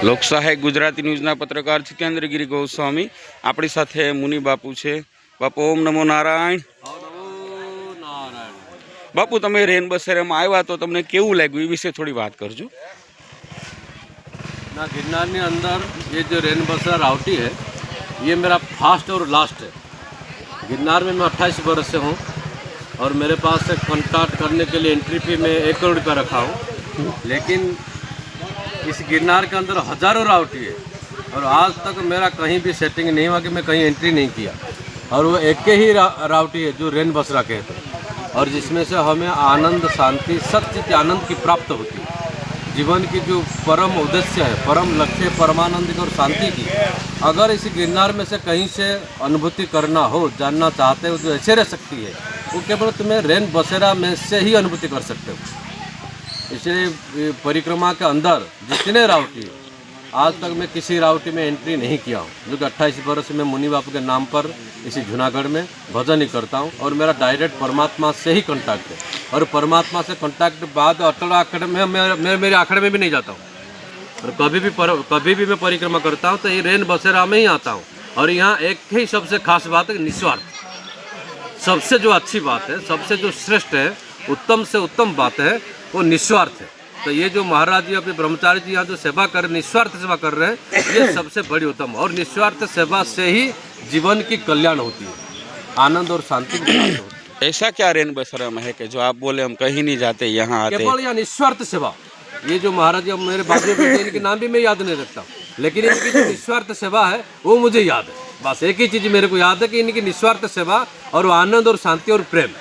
લોકશાહી ગુજરાતી ન્યૂઝના પત્રકાર જીતેન્દ્રગીરી ગોસ્વામી આપણી સાથે મુનિ બાપુ છે। બાપુ ઓમ નમો નારાયણ। બાપુ તમે રેન બસેરામાં આવ્યા તો તમને કેવું લાગ્યું એ વિશે થોડી વાત કરજો। ना गिरनार के अंदर ये जो रेन बसेरा रावटी है ये मेरा फर्स्ट और लास्ट है। गिरनार में मैं 28 वर्ष से हूँ और मेरे पास से कॉन्टैक्ट करने के लिए एंट्री फी में 1 करोड़ रुपया रखा हूँ, लेकिन इस गिरनार के अंदर हज़ारों रावटी है और आज तक मेरा कहीं भी सेटिंग नहीं हुआ कि मैं कहीं एंट्री नहीं किया। और वो एक ही रावटी है जो रेन बसेरा कहते हैं और जिसमें से हमें आनंद, शांति, सच्चित आनंद की प्राप्त होती है। जीवन की जो परम उद्देश्य है, परम लक्ष्य है परमानंद की और शांति की, अगर इस गिरनार में से कहीं से अनुभूति करना हो, जानना चाहते हो, जो ऐसे रह सकती है वो केवल तुम्हें रेन बसेरा में से ही अनुभूति कर सकते हो। इसलिए परिक्रमा के अंदर जितने रावटी है, आज तक मैं किसी रावटी में एंट्री नहीं किया हूँ, जो कि 28 वर्ष में मुनि बापू के नाम पर इसी जूनागढ़ में भजन ही करता हूँ और मेरा डायरेक्ट परमात्मा से ही कांटेक्ट है। और परमात्मा से कांटेक्ट बाद अटल आखड़े में मेरे आखड़े में भी नहीं जाता हूँ और कभी भी मैं परिक्रमा करता हूँ तो ये रेन बसेरा में ही आता हूँ। और यहाँ एक ही सबसे खास बात है, निस्वार्थ। सबसे जो अच्छी बात है, सबसे जो श्रेष्ठ है, उत्तम से उत्तम बात है वो निस्वार्थ है। तो ये जो महाराज जी अपने ब्रह्मचारी जी यहाँ जो सेवा कर रहे, निस्वार्थ सेवा कर रहे हैं, ये सबसे बड़ी उत्तम। और निस्वार्थ सेवा से ही जीवन की कल्याण होती है, आनंद और शांति की प्राप्ति होती है। ऐसा क्या रेन बसेरा में है कि जो आप बोले हम कहीं नहीं जाते, यहाँ आते? केवल यहाँ निस्वार्थ सेवा। ये जो महाराज जी मेरे बाजू में बैठे, इनके नाम भी मैं याद नहीं रखता, लेकिन इनकी जो निस्वार्थ सेवा है वो मुझे याद है। बस एक ही चीज़ मेरे को याद है कि इनकी निस्वार्थ सेवा और आनंद और शांति और प्रेम,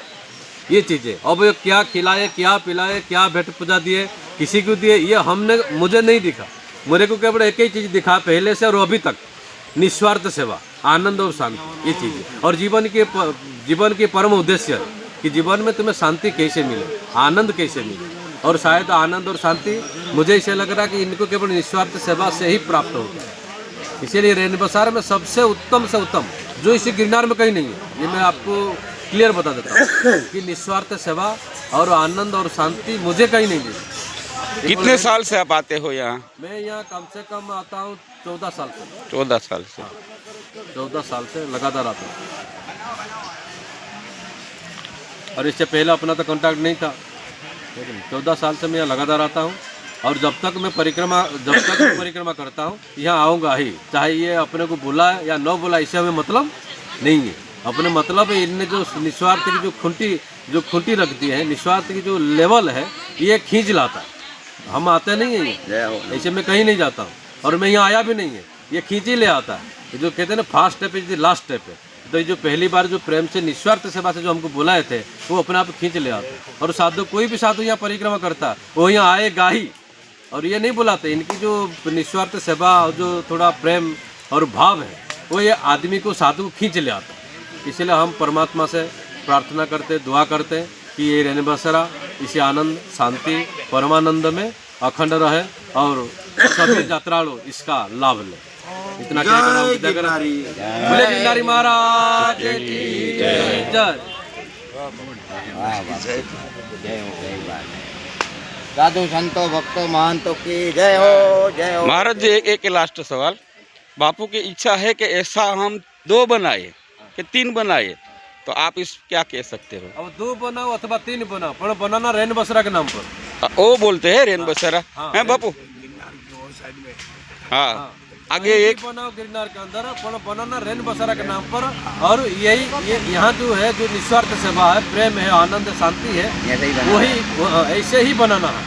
ये चीज़ें। अब ये क्या खिलाए, क्या पिलाए, क्या भेंट पूजा दिए, किसी को दिए, ये मुझे नहीं दिखा। मेरे को केवल एक ही चीज़ दिखा पहले से और अभी तक, निस्वार्थ सेवा, आनंद और शांति, ये चीज़ें। और जीवन की परम उद्देश्य है कि जीवन में तुम्हें शांति कैसे मिले, आनंद कैसे मिले। और शायद आनंद और शांति मुझे इसे लग रहा है कि इनको केवल निस्वार्थ सेवा से ही प्राप्त होता है। इसीलिए रेन बसेरा में सबसे उत्तम से उत्तम, जो इसी गिरनार में कहीं नहीं है, ये मैं आपको क्लियर बता देता हूँ कि निस्वार्थ सेवा और आनंद और शांति मुझे कहीं नहीं मिली। कितने साल से आप आते हो यहाँ? मैं यहाँ कम से कम आता हूँ 14 साल से। 14 साल से? 14 साल से लगातार आता हूँ। और इससे पहले अपना तो कांटेक्ट नहीं था, लेकिन 14 साल से मैं यहाँ लगातार आता हूँ। और जब तक मैं परिक्रमा करता हूँ, यहाँ आऊँगा ही, चाहे ये अपने को बुलाए या न बुलाए, इससे हमें मतलब नहीं है। अपने मतलब है इनने जो निस्वार्थ की जो खूंटी रखती है, निस्वार्थ की जो लेवल है, ये खींच लाता है। हम आते नहीं हैं, ऐसे मैं कहीं नहीं जाता हूँ और मैं यहाँ आया भी नहीं है, ये खींच ही ले आता है। जो कहते हैं ना, first step is the last step है। तो ये जो पहली बार जो प्रेम से निस्वार्थ सेवा से जो हमको बुलाए थे, वो अपने आप खींच ले आते। और साधु, कोई भी साधु यहाँ परिक्रमा करता है वो यहाँ आएगा ही, और ये नहीं बुलाते। इनकी जो निस्वार्थ सेवा, जो थोड़ा प्रेम और भाव है, वो ये आदमी को, साधु को खींच ले आता है। इसलिए हम परमात्मा से प्रार्थना करते, दुआ करते कि ये रेन बसेरा इसी आनंद, शांति, परमानंद में अखंड रहे और सभी यात्रालु इसका लाभ ले। इतना बोले गिरनारी महाराज की जय। साधु संतो भक्तों महंतों की जय हो, जय हो। महाराज जी, एक लास्ट सवाल। बापू की इच्छा है कि ऐसा हम 2 बनाए कि 3 बनाए, तो आप इस क्या कह सकते हो? अब 2 बनाओ अथवा 3 बनाओ, पर बनाना रेन बसेरा के नाम पर। वो बोलते हैं रेन बसेरा है बापू। हाँ, आगे एक बनाओ गिरनार के अंदर, पर बनाना रेन बसेरा के नाम पर। और यही यहाँ जो है, जो निस्वार्थ सेवा है, प्रेम है, आनंद, शांति है, वही ऐसे ही बनाना है।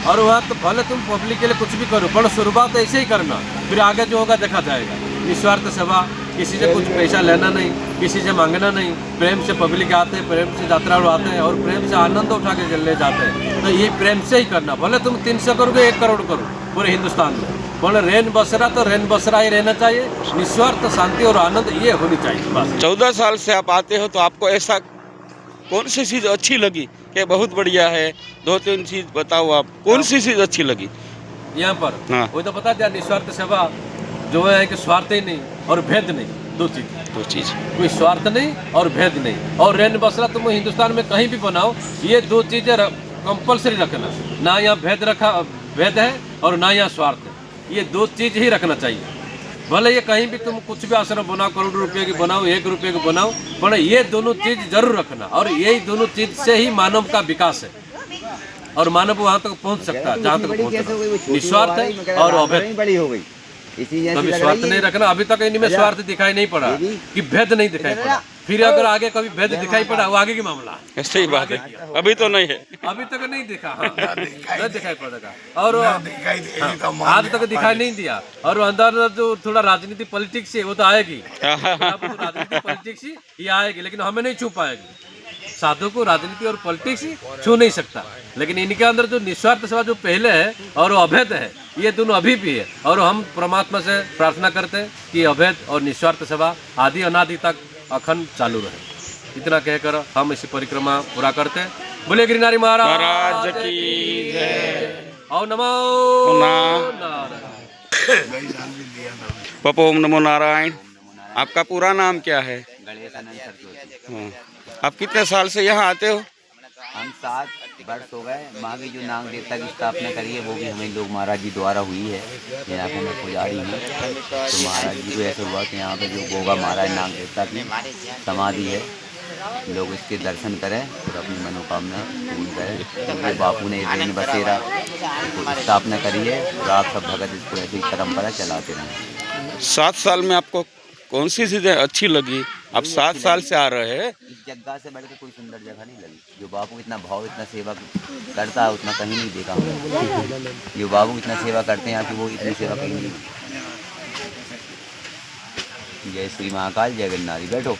और वहाँ तो भले तुम पब्लिक के लिए कुछ भी करो, पर शुरुआत ऐसे ही करना, फिर आगे जो होगा देखा जाएगा। निस्वार्थ सेवा, किसी से कुछ पैसा लेना नहीं, किसी से मांगना नहीं, प्रेम से पब्लिक आते हैं, प्रेम से यात्रालु आते हैं और प्रेम से आनंद उठा के ले जाते हैं। तो ये प्रेम से ही करना, भले तुम 300 करोगे, 1 करोड़ करो पूरे हिंदुस्तान में, बोले रेन बसेरा तो रेन बसेरा ही रहना चाहिए। निस्वार्थ शांति और आनंद ये होनी चाहिए बस। 14 साल से आप आते हो, तो आपको ऐसा कौन सी चीज़ अच्छी लगी कि बहुत बढ़िया है? 2-3 चीज़ बताओ आप, कौन सी चीज़ अच्छी लगी यहाँ पर? हाँ, वही तो बता दिया, निस्वार्थ सेवा जो है कि स्वार्थ ही नहीं और भेद नहीं, 2 चीज़। कोई स्वार्थ नहीं और भेद नहीं। और रेन बसेरा तुम हिंदुस्तान में कहीं भी बनाओ, ये 2 चीज़ें कंपलसरी रखना। ना यहाँ भेद है और ना यहाँ स्वार्थ है। ये दो चीज़ ही रखना चाहिए। भले ये कहीं भी तुम कुछ भी आश्रम बनाओ, करोड़ रुपए की बनाओ, 1 रुपये की बनाओ, पर ये दोनों चीज़ जरूर रखना। और यही दोनों चीज़ से ही मानव का विकास है और मानव वहाँ तक पहुँच सकता है जहाँ तक पहुँचना। निस्वार्थ है और अभेद। बड़ी हो गई इसी जैसी कभी लग स्वार्थ रही है। नहीं रखना। अभी तक इनमें स्वार्थ दिखाई नहीं पड़ा कि भेद नहीं दिखाई पड़ा। फिर अगर आगे कभी भेद दिखाई पड़ा वो आगे की मामला है। सही बात है, अभी तो नहीं है। अभी तक नहीं दिखा। हाँ, नहीं दिखाई पड़ेगा। और आज तक दिखाई नहीं दिया। और अंदर जो थोड़ा राजनीति पॉलिटिक्स है वो तो आएगी। राजनीति पॉलिटिक्स ये आएगी, लेकिन हमें नहीं छू पाएगी। साधु को राजनीति और पॉलिटिक्स छू नहीं सकता, लेकिन इनके अंदर जो निस्वार्थ सेवा जो पहले है और वो अभेद है, ये दोनों अभी भी है। और हम परमात्मा से प्रार्थना करते हैं कि अभेद और निस्वार्थ सेवा आदि अनादि तक अखंड चालू रहे। इतना कहकर हम इसी परिक्रमा पूरा करते हैं। बोले गिरिनारी महाराज की जय। और नमो पपो ओम नमो नारायण। आपका पूरा नाम क्या है? गणेशानंद सरस्वती। हाँ। आप कितने साल से यहाँ आते हो? हम 7 वर्ष हो गए। माँ की जो नाग देवता की स्थापना करी है वो भी हमें लोग महाराज जी द्वारा हुई है। यहाँ पे मैं पुजारी हूँ, तो महाराज जी को ऐसा हुआ कि यहाँ पे जो गोगा महाराज नाग देवता की समाधि है, लोग इसके दर्शन करें और अपनी मनोकामना पूर्ण करें। क्योंकि बापू ने रेन बसेरा को स्थापना करी है और आप सब भगत इसको ऐसी परंपरा चलाते रहें। 7 साल में आपको कौन सी चीजें अच्छी लगी? आप 7 साल से आ रहे हैं। इस जगह से बढ़ के कोई सुंदर जगह नहीं लगी। जो बापू इतना भाव इतना सेवा करता है उतना कहीं नहीं देखा हमने। जो बाबू इतना सेवा करते हैं यहाँ की वो इतनी सेवा कहीं नहीं। जय श्री महाकाल, जय गिरनारी। बैठो।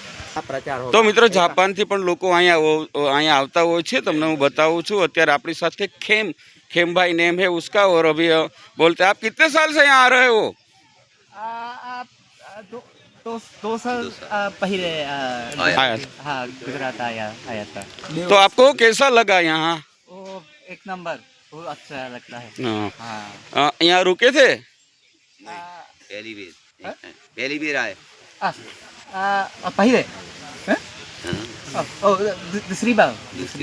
તો મિત્રો જાપાનથી પણ લોકો અહીંયા આવતા હોય છે। તમને હું બતાવું છું। અત્યારે આપણી સાથે खेमभाई नेम है उसका। और अभी बोलते हैं आप कितने साल से यहाँ आ रहे हो? दो साल पहले आया था। हाँ, गुजरात आया था। तो आपको कैसा लगा यहाँ? वो एक नंबर, बहुत अच्छा लगता है। हाँ। यहाँ रुके थे? पहली बार आए। पहले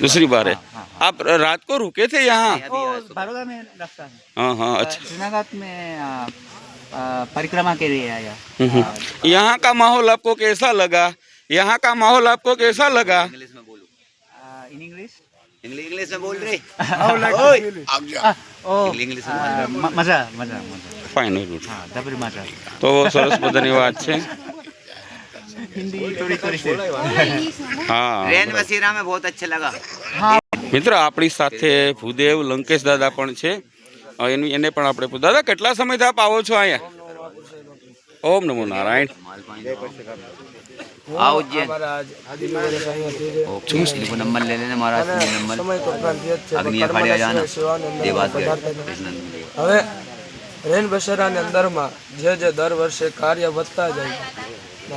दूसरी बार है। आप रात को रुके थे यहाँ? बड़ौदा में रास्ता है। हाँ हाँ, अच्छा। जूनागढ़ में परिक्रमा के लिए आया। यहाँ का माहौल आपको कैसा लगा? यहाँ का माहौल आपको कैसा लगा? इंग्लिश में बोलो। इन इंग्लिश इंग्लिश में बोल रहे। इंग्लिश में मजा फाइन डबल मजा। तो सरस बधानी વાત છે। हिंदी थोड़ी से। हाँ, रेन बसेरा में बहुत अच्छा लगा। મિત્ર આપણી સાથે ભૂદેવ લંકેશ દાદા પણ છે। એને પણ આપણે પૂછ દાદા કેટલા સમયથી આપ આવો છો અહીંયા? ઓમ નમો નારાયણ। आओ उज्जैन। देखो नंबर ले लेना महाराज, नंबर अग्निया खड़े आ जाना देवास હવે રેન બસેરાની અંદરમાં જે દર વર્ષે કાર્ય વધતા જાય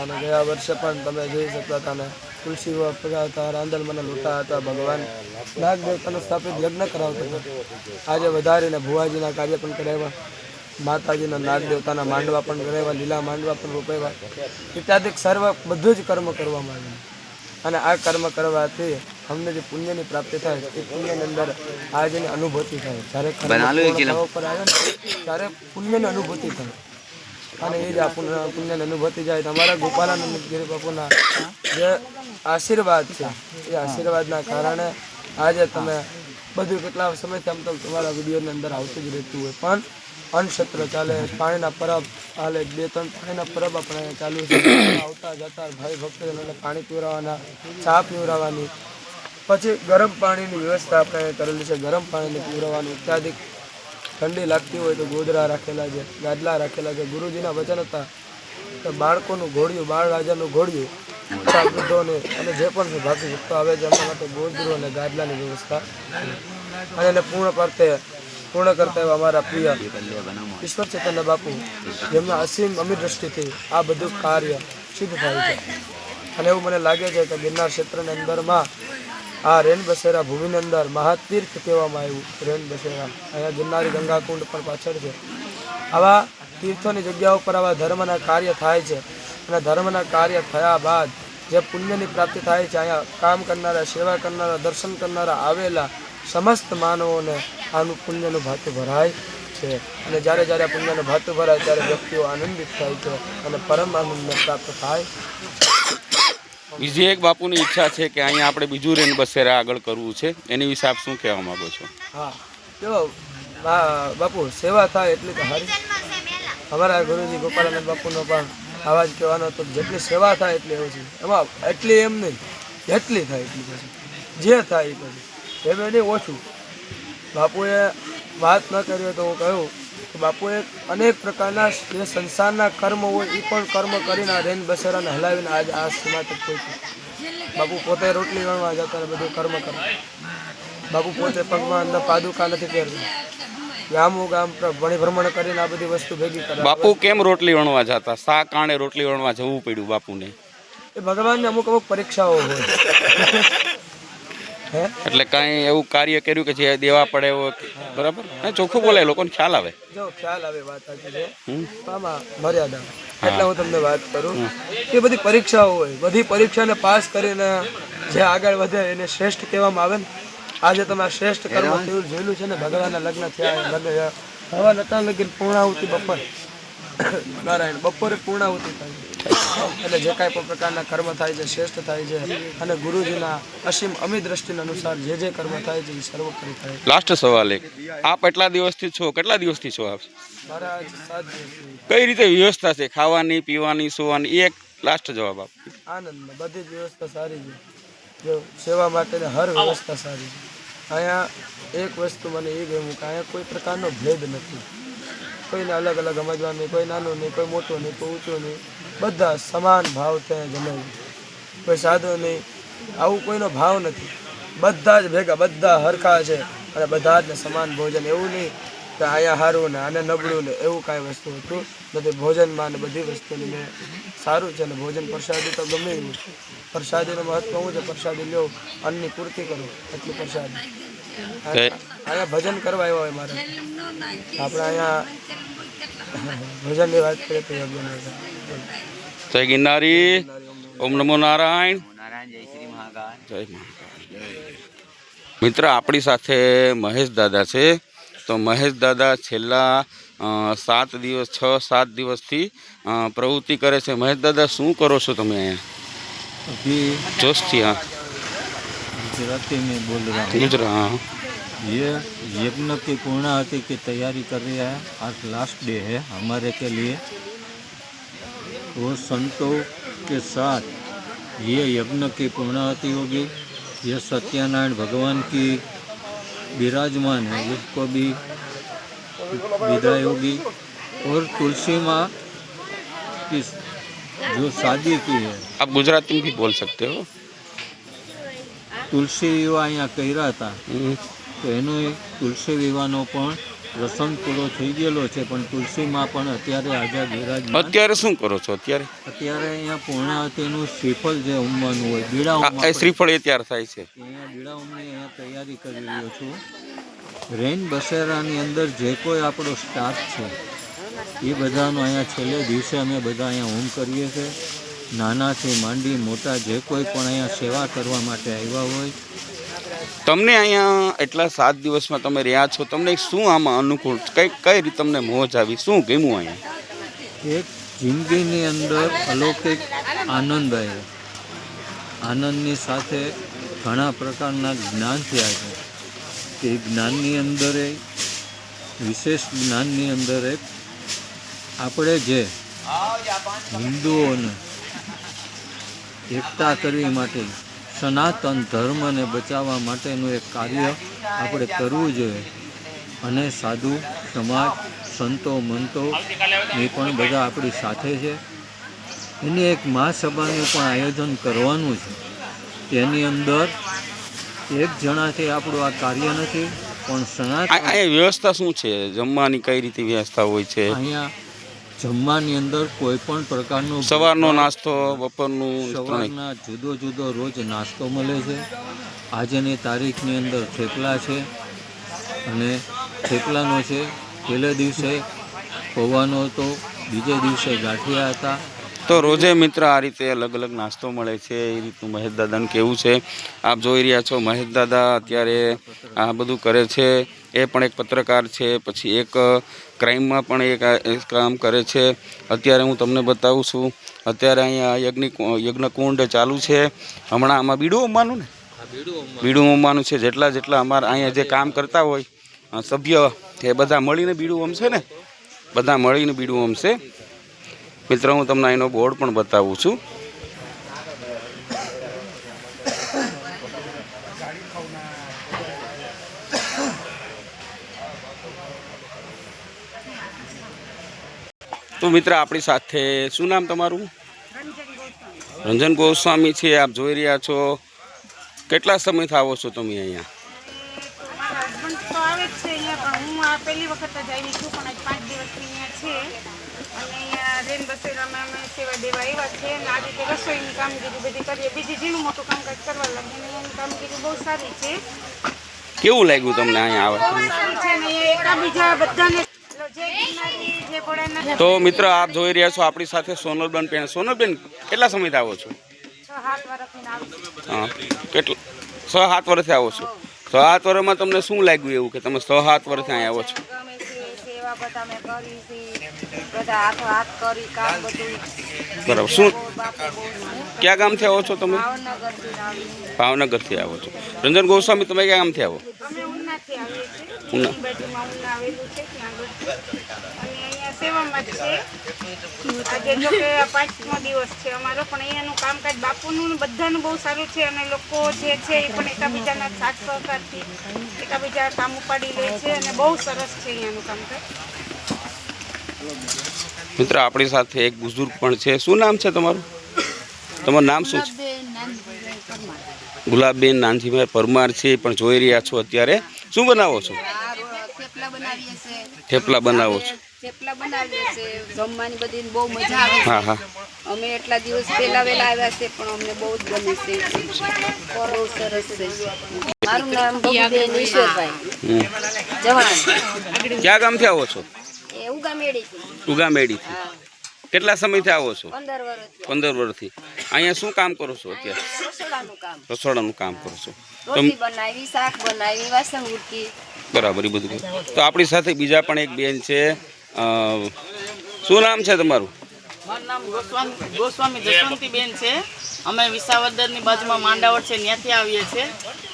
અને ગયા વર્ષે પણ તમે જોઈ શકતા હતા ને તુલસી વપરા હતા, રાંદલમાંના લોટા હતા, ભગવાન નાગ દેવતાનો સ્થાપિત યજ્ઞ કરાવતા હતા। આજે વધારીને ભુવાજીના કાર્ય પણ કરાવ્યા, માતાજીના નાગ દેવતાના માંડવા પણ કરાવ્યા, લીલા માંડવા પણ રોપાવ્યા ઇત્યાદિક સર્વ બધું જ કર્મ કરવામાં આવ્યું। અને આ કર્મ કરવાથી અમને જે પુણ્યની પ્રાપ્તિ થાય એ પુણ્યની અંદર આજની અનુભૂતિ થાય। જ્યારે કર્મ ઉપર આવે ને ત્યારે પુણ્યની અનુભૂતિ થાય અને એ જ આ પુણ્યની અનુભૂતિ જાય તો અમારા ગોપાલાનંદ ગિરી બાપુના જે આશીર્વાદ છે એ આશીર્વાદના કારણે આજે તમે બધું કેટલા સમયથી આમ તો તમારા વિડીયોની અંદર આવતું જ રહેતું હોય પણ અન્નક્ષેત્ર ચાલે, પાણીના પરબ હાલે, 2-3 પાણીના પરબ આપણે ચાલુ છે। આવતા જતા ભાઈ ભક્તોને પાણી પીવડાવવાના, ચા પીવડાવવાની, પછી ગરમ પાણીની વ્યવસ્થા આપણે કરેલી છે। ગરમ પાણીને પીવડાવવાનું ઇત્યાદિ। ઠંડી લાગતી હોય તો ગોદરા રાખેલા છે, ગાદલા રાખેલા છે। ગુરુજીના વચન હતા કે બાળકોનું ઘોડિયું, બાળ રાજાનું ઘોડિયું, વૃદ્ધોને અને જે પણ ભાગી ભક્તો આવે છે એમના માટે ગોદરું અને ગાદલાની વ્યવસ્થા અને એને પૂર્ણ કરતા એવા અમારા પ્રિય ઈશ્વર ચૈતન્ય બાપુ જેમના અસીમ અમીર દ્રષ્ટિથી આ બધું કાર્ય સિદ્ધ થાય છે। અને એવું મને લાગે છે કે ગિરનાર ક્ષેત્રની અંદરમાં આ રેન બસેરા ભૂમિની અંદર મહાતીર્થ કહેવામાં આવ્યું। રેન બસેરા અહીંયા ગિરનારી ગંગાકુંડ પણ પાછળ છે। આવા તીર્થોની જગ્યાઓ પર આવા ધર્મના કાર્ય થાય છે અને ધર્મના કાર્ય થયા બાદ જે પુણ્યની પ્રાપ્તિ થાય છે અહીંયા કામ કરનારા, સેવા કરનારા, દર્શન કરનારા આવેલા સમસ્ત માનવોને આનું પુણ્યનું ભાતું ભરાય છે અને જ્યારે જ્યારે પુણ્યનો ભાતું ભરાય ત્યારે વ્યક્તિઓ આનંદિત થાય છે અને પરમ આનંદને પ્રાપ્ત થાય. બીજી એક બાપુની ઈચ્છા છે કે અહીંયા આપણે બીજું રેન બસેરા આગળ કરવું છે, એની વિશે આપ શું કહેવા માંગો છો? હા, જો બાપુ સેવા થાય એટલી તો સારી. અમારા ગુરુજી ગોપાળાનંદ બાપુનો પણ આવા જ કહેવાનો હતો, જેટલી સેવા થાય એટલી ઓછી. એમાં એટલી એમ નહીં, જેટલી થાય એટલી પછી જે થાય એ પછી એમ નહીં ઓછું. બાપુએ વાત ન કરી હોય તો હું કહું કે બાપુએ અનેક પ્રકારના જે સંસારના કર્મ હોય એ પણ કર્મ કરીને આ રેન બસેરાને હલાવીને આજે આ સીમા તક પહોંચ્યું. બાપુ પોતે રોટલી વણવા જતા ને બધું કર્મ કરે. બાપુ પોતે પગમાં અંદર પાદુકા નથી પહેરતા, ગામો ગામ ભણી ભ્રમણ કરીને આ બધી વસ્તુ ભેગી કરે. બાપુ કેમ રોટલી વણવા જતા? શા કારણે રોટલી વણવા જવું પડ્યું બાપુને? એ ભગવાનની અમુક પરીક્ષાઓ હોય. હે એટલે કાંઈ એવું કાર્ય કર્યું કે જે દેવા પડે એવું, બરાબર? ચોખ્ખું બોલે, લોકોને ખ્યાલ આવે. જો ખ્યાલ આવે, વાત સાચી છે. આમાં મર્યાદા એટલે હું તમને વાત કરું કે બધી પરીક્ષાઓ હોય, બધી પરીક્ષાને પાસ કરીને જે આગળ વધે એને શ્રેષ્ઠ કહેવામાં આવે ને. આજે તમે આ શ્રેષ્ઠ કર્મ જોયેલું છે ને, ભગવાનના લગ્ન થયા, લગ્ન હવા નતા લગીને પૂર્ણાહુતિ બપોર નારાયણ બપોરે પૂર્ણાહુતિ થાય છે. એટલે જે કાંઈ પણ પ્રકારના કર્મ થાય છે શ્રેષ્ઠ થાય છે અને ગુરુજીના અસીમ અમી દ્રષ્ટિના અનુસાર જે કર્મ થાય છે એ સર્વોપરી થાય છે. લાસ્ટ સવાલ એક, આપ એટલા દિવસથી છો, કેટલા દિવસથી છો આપ? મારા આજ 7 દિવસથી. કઈ રીતે વ્યવસ્થા છે ખાવાની, પીવાની, સુવાની? એક લાસ્ટ જવાબ આપ. આનંદમાં બધી જ વ્યવસ્થા સારી છે. જો સેવા માટેની હર વ્યવસ્થા સારી છે. અહીંયા એક વસ્તુ મને એ ગમ્યું કે અહીંયા કોઈ પ્રકારનો ભેદ નથી. કોઈને અલગ અલગ સમજવાનું નહીં, કોઈ નાનું નહીં, કોઈ મોટું નહીં, કોઈ ઊંચું નહીં, બધા સમાન ભાવ ત્યાં જમાય. કોઈ સાદો નહીં, આવું કોઈનો ભાવ નથી. બધા જ ભેગા, બધા હરખા છે અને બધા જ સમાન ભોજન. એવું નહીં કે અહીંયા સારું ને આને નબળું ને એવું કાંઈ વસ્તુ હતું નથી. ભોજનમાં ને બધી વસ્તુની મેં સારું છે ને. ભોજન પ્રસાદી તો ગમે એવું. પ્રસાદીનું મહત્વ શું છે? પ્રસાદી લો, અન્નની પૂર્તિ કરો, એટલી પ્રસાદી. અહીંયા ભજન કરવા આવ્યા હોય મારે, આપણે અહીંયા ભજનની વાત કરીએ તો યોગ્ય નહીં. જય ગિરનારી, ઓમ નમો નારાયણ. नारायण जय श्री महाकाल. જય મહાકાળ. મિત્ર, આપણી સાથે મહેશ દાદા છે. તો મહેશ દાદા છેલ્લા 6-7 દિવસથી પ્રવૃત્તિ કરે છે. મહેશ દાદા, શું કરો છો તમે અહીંયા? अभी જોશથી? હા, गुजराती में बोल रहा हूँ. ગુજરાત. હા, ये यज्ञ की पूर्णाहुति की तैयारी कर रहे हैं. आज लास्ट डे है हमारे के लिए. वो संतों के साथ ये यज्ञ की पूर्णाहुति होगी. ये सत्यनारायण भगवान की विराजमान है, उसको भी विदाई होगी. और तुलसी माँ की जो शादी की है, આપ ગુજરાતી में भी बोल सकते हो. તુલસી વિવાહ અહીંયા કર્યા હતા, હમ. તો એનો તુલસી વિવાહનો પણ પ્રસંગ પૂરો થઈ ગયેલો છે. પણ તુલસીમાં પણ અત્યારે આઝાદ વિરાજમાન. અત્યારે શું કરો છો? અત્યારે અત્યારે અહીંયા પૂર્ણાવતીનું શ્રીફળ જે ઉમવાનું હોય, બીડા આ શ્રીફળ એ તૈયાર થાય છે. અહીંયા બીડા ઉમની અહીંયા તૈયારી કરી રહ્યો છું. રેન બસેરાની અંદર જે કોઈ આપણો સ્ટાફ છે એ બધાનો અહીંયા છેલ્લે દિવસે અમે બધા અહીંયા હોમ કરીએ છીએ. નાનાથી માંડી મોટા જે કોઈ પણ અહીંયા સેવા કરવા માટે આવ્યા હોય. તમને અહીંયા એટલા 7 દિવસમાં તમે રહ્યા છો, તમને શું આમાં અનુકૂળ, કઈ રીતે તમને મોજ આવી, શું ગમ્યું અહીંયા? એક જિંદગીની અંદર અલૌકિક આનંદ આવ્યો. આનંદની સાથે ઘણા પ્રકારના જ્ઞાન થયા છે. તે જ્ઞાનની અંદર વિશેષ જ્ઞાનની અંદર આપણે જે હિન્દુઓને એકતા કરવી માટે, સનાતન ધર્મને બચાવવા માટેનું એક કાર્ય આપણે કરવું જોઈએ. અને સાધુ સમાજ, સંતો મંતો એ પણ બધા આપણી સાથે છે. એની એક મહાસભાનું પણ આયોજન કરવાનું છે. તેની અંદર એક જણાથી આપણું આ કાર્ય નથી, પણ સનાતન અહીંયા વ્યવસ્થા શું છે? જમવાની કઈ રીતે વ્યવસ્થા હોય છે? અહીંયા જમવાની અંદર કોઈ પણ પ્રકારનું સવારનો નાસ્તો, બપોરનું, સવારના જુદો જુદો રોજ નાસ્તો મળે છે. આજની તારીખની અંદર થેપલા છે અને થેપલાનો છે. પહેલે દિવસે પૌવાનો હતો, બીજે દિવસે ગાંઠિયા હતા. તો રોજે મિત્ર આ રીતે અલગ અલગ નાસ્તો મળે છે. એ રીતનું મહેશ દાદાનું કેવું છે. આપ જોઈ રહ્યા છો, મહેશ દાદા અત્યારે આ બધું કરે છે. એ પણ એક પત્રકાર છે, પછી એક ક્રાઇમમાં પણ એક કામ કરે છે. અત્યારે હું તમને બતાવું છું, અત્યારે અહીંયા યજ્ઞકુંડ ચાલુ છે. હમણાં આમાં બીડું ઉમવાનું ને બીડું ઉમવાનું છે. જેટલા અમારા અહીંયા જે કામ કરતા હોય સભ્ય એ બધા મળીને બીડું ઉમશે ને, બધા મળીને બીડું ઉમશે. મિત્રો હું તમને એનો બોર્ડ પણ બતાવું છું. તો મિત્ર આપણી સાથે શું નામ તમારું? રંજન ગોસ્વામી છે. આપ જોઈ રહ્યા છો. કેટલા સમયથી આવો છો તમે અહીંયા? મારા હસબન્ડ તો આવે જ છે અહીંયા, પણ હું આ પહેલી વખત જ આવી છું, પણ આજ 5 દિવસથી અહીંયા છે. અને અહીંયા રેન બસેરામાં અમે સેવા દેવા આવ્યા છે અને આ રીતે રસોઈની કામગીરી બધી કરીએ. બીજી ઝીણું મોટું કામકાજ કરવા લાગીએ અને એની કામગીરી બહુ સારી છે. કેવું લાગ્યું તમને અહીંયા આવે? બહુ સારું છે ને અહીંયા એકાબીજા બધાને જે ગિરનારી, જે ભોળાનાથ. તો મિત્ર આપ જોઈ રહ્યા છો આપણી સાથે સોનલબેન પેણ. સોનલબેન કેટલા સમયથી આવો છો? 6-7 વર્ષથી આવી છું. હા, કેટલા 6-7 વર્ષથી આવો છો? 6-7 વર્ષમાં તમને શું લાગ્યું એવું કે તમે 6-7 વર્ષથી અહીંયા આવો છો? ગમે છે સેવા બધા મેં કરી છે, બધા હાથ કરી કામ બધું. બરાબર. શું બાપુ બહુ છે. ક્યાં ગામથી આવો છો તમે? ભાવનગરથી આવી. ભાવનગરથી આવો છો. રંજન ગોસ્વામી તમે ક્યાં ગામથી આવો? અમે ઉનાથી આવીએ છીએ. ઉના. એની બાજુમાં ઉના આવેલું છે ત્યાં આગળ. અને અહીંયા સેવામાં જ છે. આજે જો કે 5મો દિવસ છે અમારો, પણ અહીંયાનું કામકાજ બાપુનું બધાનું બહુ સારું છે. અને લોકો જે છે એ પણ એકાબીજાના સાથ સહકારથી એકાબીજા કામ ઉપાડી લે છે અને બહુ સરસ છે અહીંયાનું કામકાજ. મિત્ર આપણી સાથે એક બુઝુર્ગ પણ છે. શું નામ છે તમારું? તમારું નામ શું છે? ગુલાબબેન નાનજીભાઈ પરમાર છે. પણ જોઈ રહ્યા છો અત્યારે શું બનાવો છો? થેપલા બનાવીએ છીએ. થેપલા બનાવો છો? થેપલા બનાવીએ છીએ. જમવાની બધી બહુ મજા આવે છે. હા હા. અમે એટલા દિવસ પહેલા વેલા આવ્યા છે, પણ અમને બહુ જ ગમે છે. બહુ સરસ છે. મારું નામ બબુબેન ઈશ્વરભાઈ જવાન. ક્યાં ગામથી આવો છો? એ ઉગામેડી છે. ઉગામેડીથી. કેટલા સમયથી આવો છો? 15 વર્ષ. 15 વર્ષથી. અહીંયા શું કામ કરો છો અત્યારે? રસોડાનું કામ. રસોડાનું કામ કરો છો? રોટલી બનાવી, શાક બનાવી, વાસણ ઉટકી. બરાબર, એ બધું. તો આપણી સાથે બીજા પણ એક બેન છે. શું નામ છે તમારું? મારું નામ ગોસ્વામી જસવંતીબેન છે. અમે વિસાવદરની બાજુમાં માંડાવડ છે ત્યાંથી આવીએ છીએ.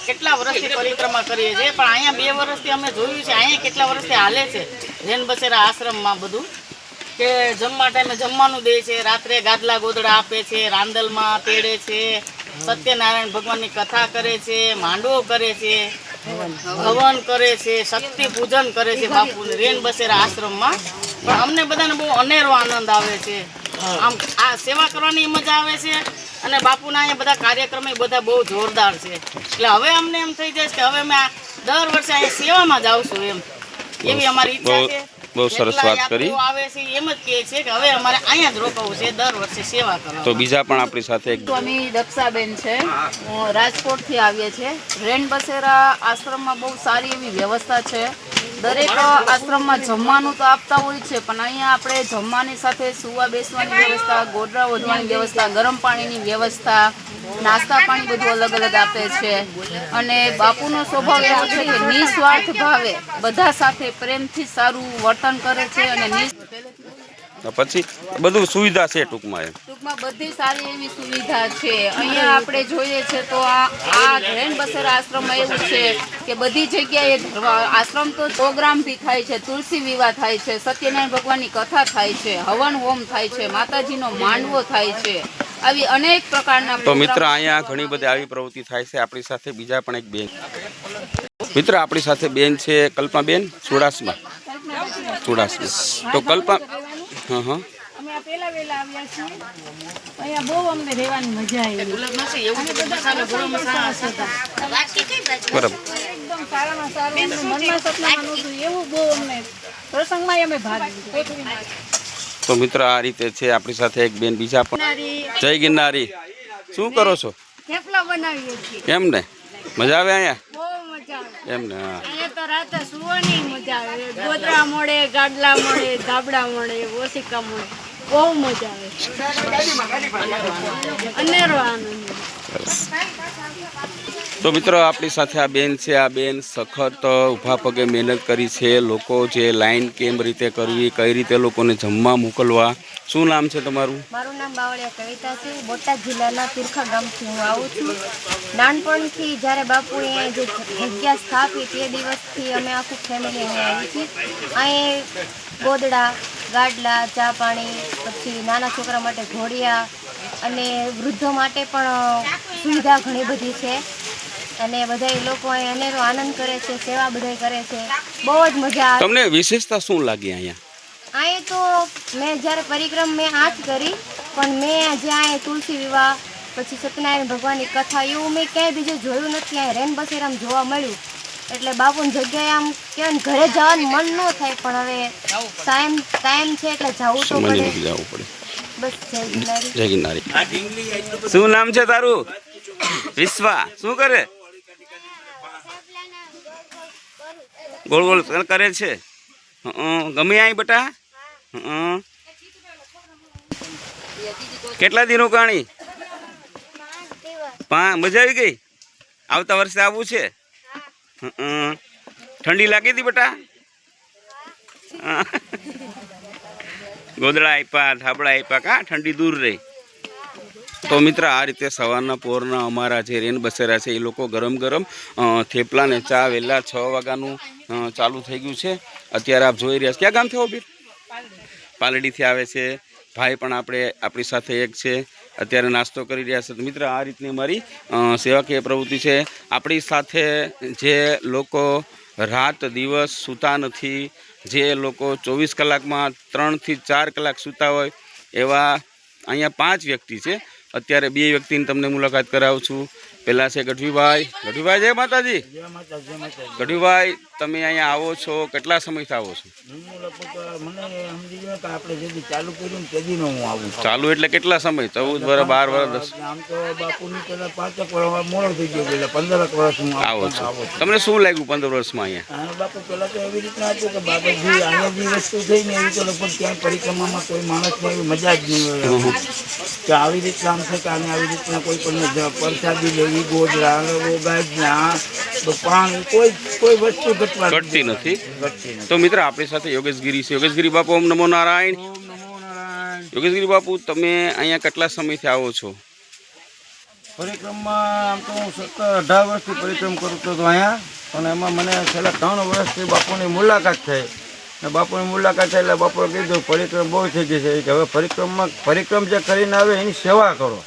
કેટલા વર્ષથી પરિક્રમા કરીએ છીએ, પણ અહીંયા 2 વર્ષથી અમે જોયું છે અહીંયા કેટલા વર્ષથી હાલે છે રેન બસેરા આશ્રમમાં બધું, કે જમવા ટાઈમે જમવાનું દે છે, રાત્રે ગાદલા ગોદડા આપે છે, રાંદલમાં તેડે છે, સત્યનારાયણ ભગવાનની કથા કરે છે, માંડવો કરે છે, હવન કરે છે, શક્તિ પૂજન કરે છે બાપુને રેન બસેરા આશ્રમમાં. પણ અમને બધાને બહુ અનેરો આનંદ આવે છે. આમ આ સેવા કરવાની મજા આવે છે અને બાપુના અહીંયા બધા કાર્યક્રમ એ બધા બહુ જોરદાર છે. એટલે હવે અમને એમ થઈ જાય છે કે હવે અમે આ દર વર્ષે અહીંયા સેવામાં જ આવશું એમ, એવી અમારી ઈચ્છા છે. બહુ સરસ વાત કરી. આવે છે એમ જ કહે છે કે હવે અમારે અહીંયા જ રોકાવું છે, દર વર્ષે સેવા કરવા. તો બીજા પણ આપણી સાથે એક સ્વામી દક્ષાબેન છે. હું રાજકોટથી આવીએ છીએ. રેન બસેરા આશ્રમમાં બહુ સારી એવી વ્યવસ્થા છે. દરેક આશ્રમમાં જમવાનું તો આપતા હોય છે, પણ અહીંયા આપણે જમવાની સાથે સુવા બેસવાની વ્યવસ્થા, ગોદડા ઓઢવાની વ્યવસ્થા, ગરમ પાણીની વ્યવસ્થા, નાસ્તા પાણી બધું અલગ અલગ આપે છે. અને બાપુનો સ્વભાવ એવો છે કે નિસ્વાર્થ ભાવે બધા સાથે પ્રેમથી સારું વર્તન કરે છે. અને પછી બધું સુવિધા છે ટૂંકમાં. ટૂંકમાં બધી સારી એવી સુવિધા છે. અહીંયા આપણે જોઈએ છે તો આ રેન બસેરા આશ્રમમાં એવું છે કે બધી જગ્યાએ આશ્રમ તો પ્રોગ્રામ બી થાય છે, તુલસી વિવાહ થાય છે, સત્યનારાયણ ભગવાનની કથા થાય છે, હવન હોમ થાય છે, માતાજીનો માંડવો થાય છે, આવી અનેક પ્રકારના. તો મિત્ર અહીંયા ઘણી બધી આવી પ્રવૃત્તિ થાય છે. આપણી સાથે બીજા પણ એક બેન મિત્ર આપણી સાથે બેન છે કલ્પાબેન ચુડાસમા. તો કલ્પા હા અમે આ પહેલા વેલા આવ્યા છીએ. અહીંયા બહુ અમને રહેવાની મજા આવી. બરાબર. એકદમ સારામાં સારું. અમને મનમાં સપનામાં નહોતું એવું બહુ અમને પ્રસંગમાં અમે ભાગ લીધો. તો મિત્ર આ રીતે છે આપણી સાથે એક બેન બીજા પણ. જય ગિરનારી. શું કરો છો? થેપલા બનાવીએ છીએ. એમ ને મજા આવે અહીંયા? બહુ મજા આવે. એમ ને. હા. અહીંયા તો રાતે સુવાની મજા આવે. ગોદરા મળે, ગાડલા મળે, ધાબળા મળે, ઓશિકા મળે. બહુ મજા આવે અનેરો આનંદ. તો મિત્રો આપણી સાથે આ બેન છે. આ બેન સખત ઊભા પગે મહેનત કરી છે. લોકો જે લાઈન કેમ રીતે કરવી, કઈ રીતે લોકોને જમવા મોકલવા. શું નામ છે તમારું? મારું નામ બાવળિયા કવિતા છે. બોટાદ જિલ્લાના તીરખા ગામથી હું આવું છું. નાનપણથી જ્યારે બાપુએ જે જગ્યા સ્થાપી તે દિવસથી અમે આખું ફેમિલી અહીંયા આવી છીએ. અહીં ગોદડા, ગાડલા, ચા પાણી, પછી નાના છોકરા માટે ઘોડિયા અને વૃદ્ધો માટે પણ સુવિધા ઘણી બધી છે. અને બધા લોકો અહીં અનેરો આનંદ કરે છે, સેવા બધા કરે છે. બહુ જ મજા આવે. તમને વિશેષતા શું લાગી અહીંયા? અહીં તો મેં જ્યારે પરિક્રમ મેં 8 કરી, પણ મેં જ્યાં તુલસી વિવાહ પછી સત્યનારાયણ ભગવાનની કથા એવું મેં ક્યાંય બીજું જોયું નથી. અહીં રેન બસેરામાં જોવા મળ્યું એટલે બાપુની જગ્યાએ આમ કહેવાય ઘરે જવાનું મન ન થાય, પણ હવે ટાઈમ છે એટલે જવું તો પડે. બસ જય ગિરનારી. શું નામ છે તારું? વિશ્વા. શું કરે? ગોળ ગોળ કરે છે. ગમે અહીં બેટા? કેટલા દિનો કાણી? 5. મજા આવી ગઈ? આવતા વર્ષે આવવું છે? ઠંડી લાગી હતી બેટા? ગોદડા આપ્યા, ધાબળા આપ્યા, કા ઠંડી દૂર રહી. તો મિત્ર આ રીતે સવારના પોરના અમારા જે રેન બસેરા છે એ લોકો ગરમ ગરમ થેપલા ને ચા વહેલા 6 વાગ્યાનું ચાલુ થઈ ગયું છે. અત્યારે આપ જોઈ રહ્યા છો. ક્યાં ગામથી આવો બેન? પાલડીથી આવે છે. ભાઈ પણ આપણી સાથે એક છે, અત્યારે નાસ્તો કરી રહ્યા છે. તો મિત્ર આ રીતની અમારી સેવાકીય પ્રવૃત્તિ છે. આપણી સાથે જે લોકો રાત દિવસ સૂતા નથી, જે લોકો 24 કલાકમાં 3 થી 4 કલાક સૂતા હોય એવા અહીંયા 5 વ્યક્તિ છે. અત્યારે 2 વ્યક્તિની તમને મુલાકાત કરાવું છું. પહેલાં છે ગઢવીભાઈ. ગઢવીભાઈ જય માતાજી. ગઢવીભાઈ તમે અહીંયા આવો છો, કેટલા સમયથી આવો છો? ચાલુ એટલે કેટલા સમય? 14 વર્ષ, 12 વર્ષ? આવો છો. તમને શું લાગ્યું 15 વર્ષમાં અહીંયા? બાપુ પેલા તો એવી રીતના હતું કે બાબાજી અહીંયા જે વસ્તુ થઈ ને એવી તો લગભગ ક્યાંય પરિક્રમામાં કોઈ માણસને એવી મજા જ નહીં હોય કે આવી રીતના આમ છે કે આને આવી રીતના કોઈ પણ પ્રસાદી લેવી, ગોદડા, ગાજના, પાણી, કોઈ વસ્તુ ઘટતી નથી. તો મિત્ર આપણી સાથે યોગેશગીરી છે. યોગેશગીરી બાપુ ઓમ નમો નારાયણ. યોગેશગીરી બાપુ તમે અહીંયા કેટલા સમયથી આવો છો? પરિક્રમમાં આમ તો હું 17-18 વર્ષથી પરિક્રમ કરું તો અહીંયા, અને એમાં મને છેલ્લા 3 વર્ષથી બાપુની મુલાકાત થઈ. ને બાપુની મુલાકાત થઈ એટલે બાપુએ કીધું પરિક્રમ બહુ થઈ ગઈ છે કે હવે પરિક્રમ જે કરીને આવે એની સેવા કરો.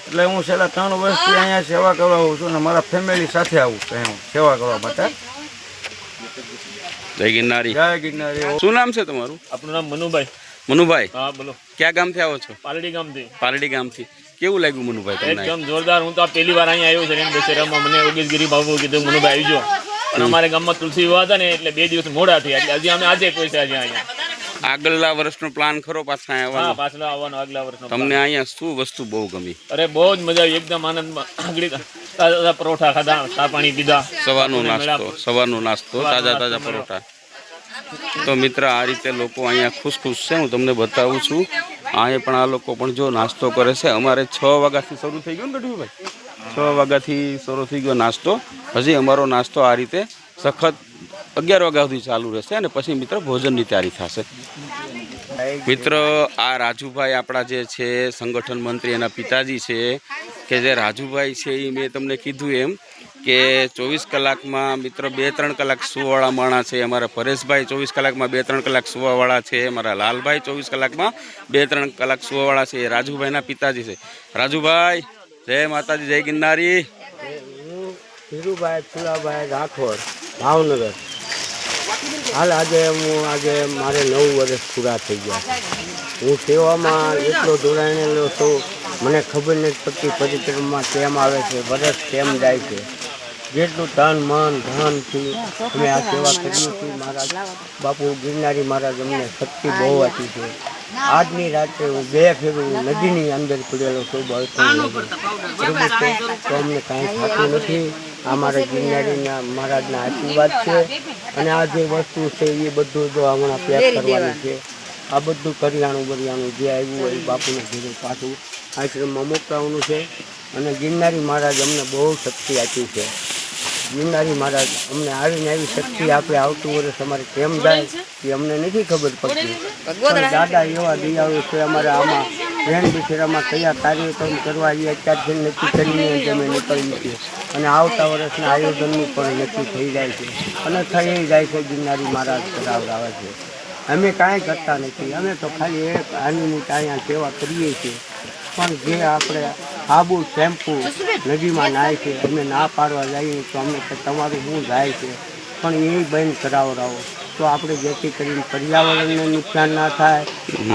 એટલે હું છેલ્લા 3 વર્ષથી અહીંયા સેવા કરવા આવું છું ને મારા ફેમિલી સાથે આવું છું સેવા કરવા માટે. જય ગિરનારી. જય ગિરનારી. શું નામ છે તમારું? આપણું નામ મનુભાઈ. મનુભાઈ. હા બોલો. ક્યાં ગામથી આવો છો? પાલડી ગામથી. પાલડી ગામથી. કેવું લાગ્યું મનુભાઈ તમને? એકદમ જોરદાર. હું તો આ પહેલી વાર અહીંયા આવ્યો છું રેન બસેરામાં. મને યોગેશગીરી બાબુ કીધું મનુભાઈ આવજો, અને અમારે ગામમાં તુલસી વિવાહ હતા ને એટલે 2 દિવસ મોડા થયા એટલે હજી અમે આજે કોઈ છે અહીંયા. આગલા વર્ષનો પ્લાન ખરો પાછા આવવાનો? હા પાછલા આવવાનો આગલા વર્ષનો. તમને અહીંયા શું વસ્તુ બહુ ગમી? અરે બહુ જ મજા આવી, એકદમ આનંદમાં. તાજા પરોઠા ખાધા, ચા પાણી પીધા, સવારનો નાસ્તો, તાજા પરોઠા. તો મિત્ર આ રીતે લોકો અહીંયા ખુશ છે. હું તમને બતાવું છું. અહીંયા પણ આ લોકો પણ જો નાસ્તો કરે છે. અમારે 6 વાગ્યાથી શરૂ થઈ ગયો ને ગઢવીભાઈ? 6 વાગ્યાથી શરૂ થઈ ગયો નાસ્તો. હજી અમારો નાસ્તો આ રીતે સખત 11 વાગ્યા સુધી ચાલુ રહેશે અને પછી મિત્ર ભોજનની તૈયારી થશે. મિત્ર આ રાજુભાઈ આપણા જે છે સંગઠન મંત્રી, એના પિતાજી છે કે જે રાજુભાઈ છે એ મેં તમને કીધું એમ કે 24 કલાકમાં મિત્ર 2-3 કલાક સુવાવાળા માણા છે. અમારા પરેશભાઈ 24 કલાકમાં 2-3 કલાક સુવાવાળા છે. અમારા લાલભાઈ 24 કલાકમાં 2-3 કલાક સુવાવાળા છે. એ રાજુભાઈના પિતાજી છે. રાજુભાઈ જય માતાજી, જય ગિરનારી. ધીરુભાઈ ફુલાભાઈ રાઠોડ, ભાવનગર. હાલ આજે મારે 9 વર્ષ પૂરા થઈ ગયા. હું સેવામાં એટલો જોડાયેલો છું, મને ખબર નથી પડતી પરિક્રમા કેમ આવે છે, વર્ષ કેમ જાય છે. જેટલું તન મન ધનથી અમે આ સેવા કરીએ છીએ. મહારાજ બાપુ ગિરનારી મહારાજ અમને શક્તિ બહુ આપી છે. આજની રાત્રે હું 2 ફેરું નદીની અંદર પડેલો છું, તો અમને કાંઈ થતું નથી. આ મારા ગિરનારીના મહારાજના આશીર્વાદ છે. અને આ જે વસ્તુ છે એ બધું જો હમણાં પેક કરવાની છે. આ બધું કરિયાણું બરિયાણું જે આવ્યું હોય એ બાપુને ઘરે પાછું આશ્રમમાં મોકલાવવાનું છે. અને ગિરનારી મહારાજ અમને બહુ શક્તિ આપી છે. ગિરનારી મહારાજ અમને આવીને આવી શક્તિ આપે. આવતું વર્ષ અમારે કેમ જાય એ અમને નથી ખબર પડતી, પણ દાદા એવા દયાળુ છે. અમારે આમાં રેણ બસેરામાં કયા કાર્યક્રમ કરવા એ અત્યારથી નક્કી કરીને જ અમે નીકળીએ છીએ. અને આવતા વર્ષના આયોજનનું પણ નક્કી થઈ જાય છે અને થઈ જાય છે. ગિરનારી મહારાજ કરાવડાવે છે. અમે કાંઈ કરતા નથી, અમે તો ખાલી એક આની અહીંયા સેવા કરીએ છીએ. પણ જે આપણે સાબુ શેમ્પુ નદીમાં નાય છે, અમે ના પાડવા જઈએ તો અમને કે તમારું શું જાય છે, પણ એ બંધ કરાવડાવો તો આપણે જેથી કરીને પર્યાવરણને નુકસાન ના થાય,